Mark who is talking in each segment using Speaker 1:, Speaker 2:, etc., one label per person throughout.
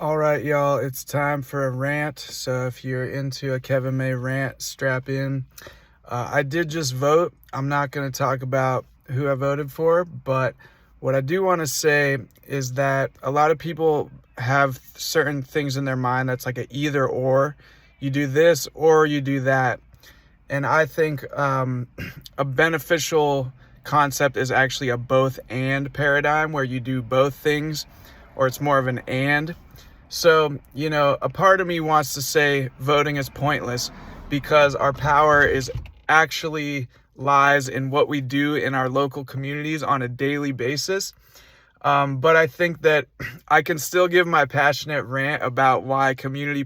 Speaker 1: All right, y'all, it's time for a rant. So if you're into a Kevin May rant, strap in. I did just vote. I'm not going to talk about who I voted for, but what I do want to say is that a lot of people have certain things in their mind that's like a either or. You do this or you do that. And I think a beneficial concept is actually a both and paradigm where you do both things, or it's more of an and. So, a part of me wants to say voting is pointless because our power is actually lies in what we do in our local communities on a daily basis. But I think that I can still give my passionate rant about why community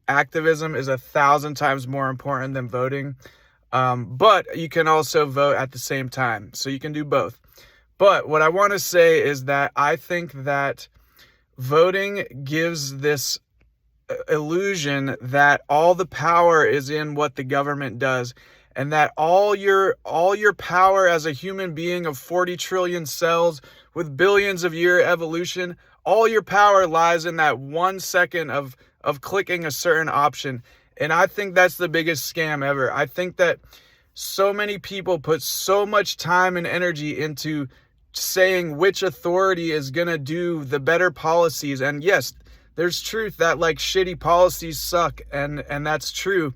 Speaker 1: activism is 1,000 times more important than voting. But you can also vote at the same time. So you can do both. But what I want to say is that I think that voting gives this illusion that all the power is in what the government does, and that all your power as a human being of 40 trillion cells with billions of year evolution, all your power lies in that 1 second of clicking a certain option. And I think that's the biggest scam ever. I think that so many people put so much time and energy into saying which authority is going to do the better policies. And yes, there's truth that like shitty policies suck, and that's true.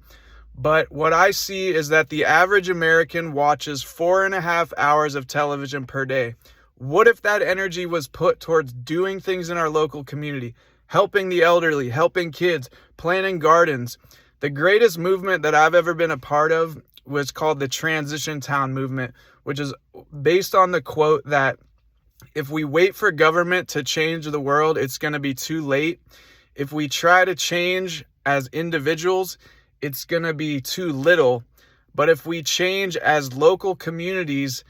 Speaker 1: But what I see is that the average American watches 4.5 hours of television per day. What if that energy was put towards doing things in our local community, helping the elderly, helping kids, planting gardens? The greatest movement that I've ever been a part of was called the Transition Town Movement, which is based on the quote that if we wait for government to change the world, it's going to be too late. If we try to change as individuals, it's going to be too little. But if we change as local communities,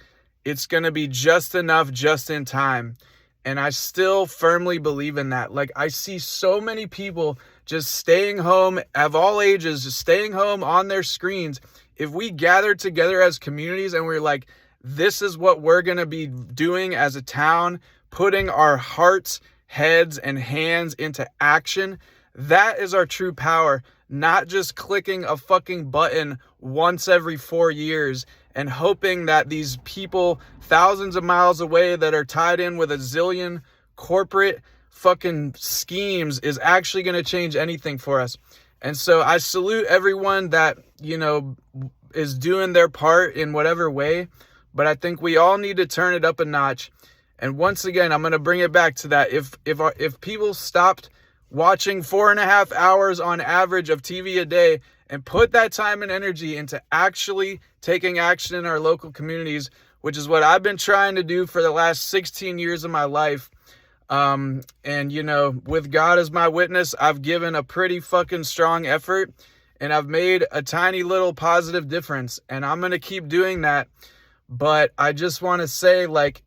Speaker 1: it's going to be just enough, just in time. And I still firmly believe in that. Like, I see so many people just staying home, of all ages, just staying home on their screens. If we gather together as communities and we're like, this is what we're going to be doing as a town, putting our hearts, heads, and hands into action, that is our true power. Not just clicking a fucking button once every 4 years and hoping that these people thousands of miles away that are tied in with a zillion corporate fucking schemes is actually going to change anything for us. And so I salute everyone that, is doing their part in whatever way. But I think we all need to turn it up a notch. And once again, I'm going to bring it back to that. If people stopped watching 4.5 hours on average of TV a day and put that time and energy into actually taking action in our local communities, which is what I've been trying to do for the last 16 years of my life. And, with God as my witness, I've given a pretty fucking strong effort and I've made a tiny little positive difference. And I'm going to keep doing that. But I just want to say,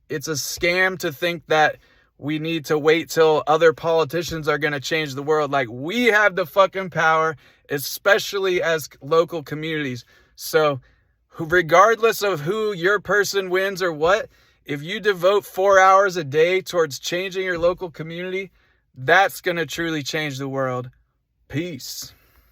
Speaker 1: it's a scam to think that we need to wait till other politicians are going to change the world. Like, we have the fucking power, especially as local communities. So regardless of who your person wins or what, if you devote 4 hours a day towards changing your local community, that's going to truly change the world. Peace.